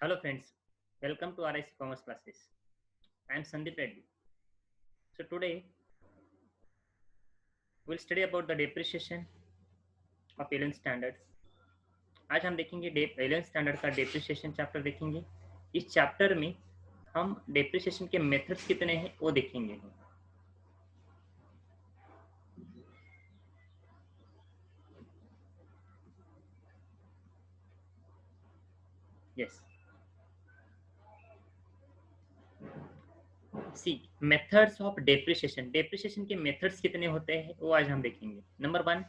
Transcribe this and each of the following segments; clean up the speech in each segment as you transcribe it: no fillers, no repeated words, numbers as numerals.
Hello friends, welcome to RIC Commerce classes. I am Sandeep Reddy. So today we'll study about the depreciation of alien standards. आज हम देखेंगे alien standard का depreciation chapter देखेंगे। इस chapter में हम depreciation के मेथड्स कितने हैं वो देखेंगे। Yes, see methods of depreciation. Depreciation के मेथड्स कितने होते हैं वो आज हम देखेंगे। नंबर 1,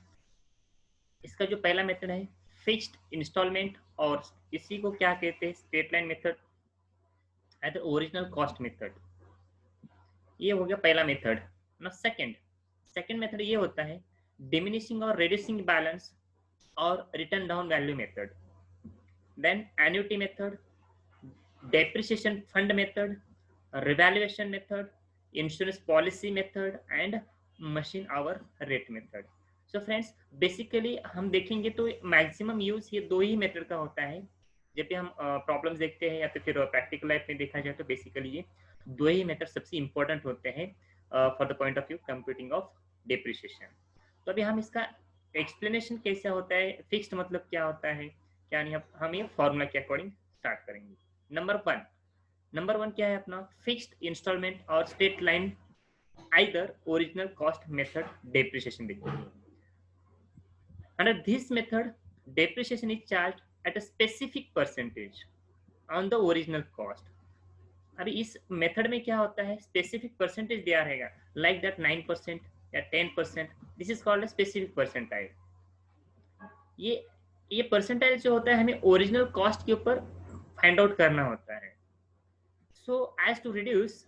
इसका जो पहला मेथड है फिक्स्ड इंस्टॉलमेंट, और इसी को क्या कहते हैं straight line method at original cost method. ये हो गया पहला मेथड ना। सेकंड मेथड ये होता है डिमिनिशिंग और रिड्यूसिंग बैलेंस और written down value method. Then annuity method, depreciation fund method, revaluation method, insurance policy method and machine hour rate method. So friends, basically हम देखेंगे तो मैक्सिमम यूज ये दो ही मेथड का होता है। जब भी हम प्रॉब्लम्स देखते हैं या तो फिर प्रैक्टिकल लाइफ में देखा जाए तो बेसिकली ये दो ही मेथड सबसे इंपॉर्टेंट होते हैं for the point of view computing of depreciation. तो अभी हम इसका एक्सप्लेनेशन कैसे होता है, फिक्स्ड मतलब क्या होता है क्या नहीं, हम ये फॉर्मूला के अकॉर्डिंग स्टार्ट करेंगे। नंबर वन क्या है अपना, फिक्स्ड इंस्टॉलमेंट और straight line either original cost method depreciation देखेंगे। Under this method, depreciation is charged at a specific percentage on the original cost. अभी इस मेथड में क्या होता है, स्पेसिफिक परसेंटेज दिया रहेगा, लाइक दैट 9% या 10%। This is called specific percentile. ये परसेंटाइल जो होता है हमें ओरिजिनल कॉस्ट के ऊपर फाइंड आउट करना होता है। So as to reduce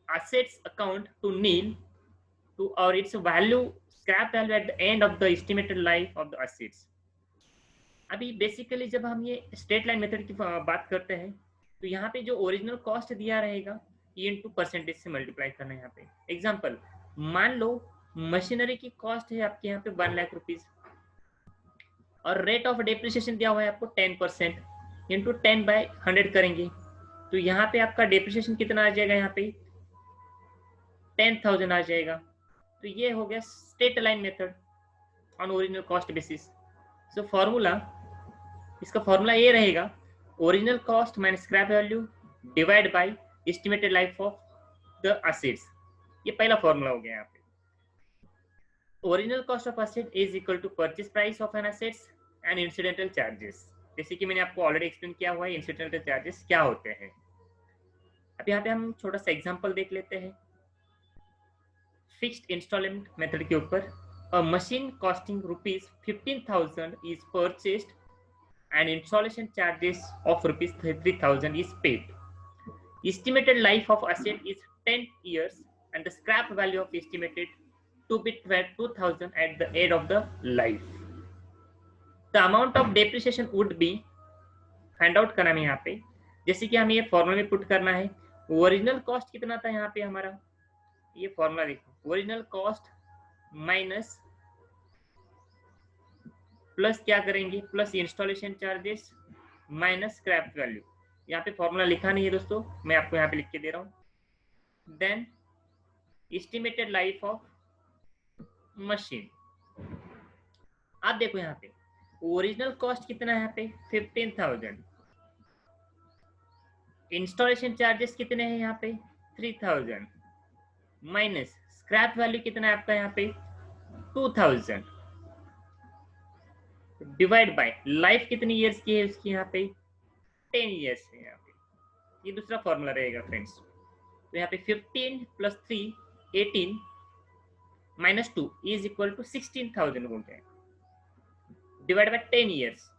assets account to nil to or its value, scrap value at the end of the estimated life of the assets. अभी बेसिकली जब हम ये स्ट्रेट लाइन मेथड की बात करते हैं तो यहाँ पे जो ओरिजिनल कॉस्ट दिया रहेगा ये इनटू परसेंटेज से मल्टीप्लाई करना है। यहाँ पे एग्जांपल मान लो मशीनरी की कॉस्ट है आपके यहाँ पे 1 लाख रुपीज और रेट ऑफ डेप्रिसिएशन दिया हुआ है आपको 10%, इंटू 10/100 करेंगे तो यहाँ पे आपका डेप्रिसिएशन कितना आ जाएगा, यहाँ पे 10,000 आ जाएगा। तो ये हो गया straight line method on original cost basis. So formula, इसका फॉर्मूला ये रहेगा original cost minus scrap value divide by estimated life of the assets. ये पहला फॉर्मूला हो गया। यहाँ पे original cost of asset is equal to purchase price of an assets and incidental charges. जैसे कि मैंने आपको ऑलरेडी एक्सप्लेन किया हुआ है इंसिडेंटल चार्जेस क्या होते हैं। अब यहाँ पे हम छोटा सा एग्जांपल देख लेते हैं फिक्स्ड इंस्टॉलमेंट मेथड के ऊपर। A machine costing rupees 15,000 is purchased and installation charges of rupees 3,000 is paid. Estimated life of asset is 10 years and the scrap value of estimated to be 2,000 at the end of the life. The amount of depreciation would be find out करना है यहाँ पे। जैसे कि हमें ये formula में put करना है, ओरिजिनल कॉस्ट कितना था यहाँ पे हमारा, ये फॉर्मूला देखो ओरिजिनल कॉस्ट माइनस प्लस क्या करेंगे, plus installation charges minus scrap value. यहाँ पे फॉर्मूला लिखा नहीं है दोस्तों, मैं आपको यहाँ पे लिख के दे रहा हूँ। Then estimated life of machine. आप देखो यहाँ पे ओरिजिनल कॉस्ट कितना है यहाँ पे 15,000, इंस्टॉलेशन चार्जेस कितने हैं यहाँ पे 3,000, माइनस स्क्रैप वैल्यू कितना है आपका यहाँ पे 2,000, डिवाइड बाय लाइफ कितनी इयर्स की है उसकी यहाँ पे 10 इयर्स है। यहाँ पे ये दूसरा फॉर्मूला रहेगा फ्रेंड्स। तो यहाँ पे 15 + 3 18 - 2 इज इक्वल टू 16,000 हो गया, डिवाइड बाय 10 इयर्स।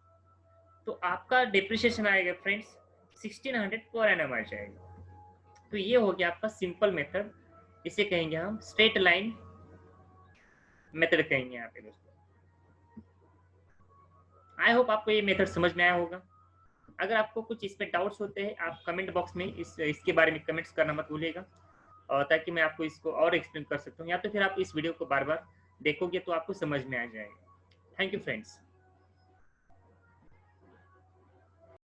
तो आपका डिप्रिसिएशन आएगा फ्रेंड्स 1600 पर एनम आ जाएगा। तो ये हो गया आपका सिंपल मेथड, इसे कहेंगे हम स्ट्रेट लाइन मेथड कहेंगे यहाँ पे दोस्तों। आई होप आपको ये मेथड समझ में आया होगा। अगर आपको कुछ इस पे डाउट्स होते हैं आप कमेंट बॉक्स में इसके बारे में कमेंट्स करना मत भूलिएगा, और ताकि मैं आपको इसको और एक्सप्लेन कर सकता हूँ, या तो फिर आप इस वीडियो को बार बार देखोगे तो आपको समझ में आ जाएगा। Thank you friends.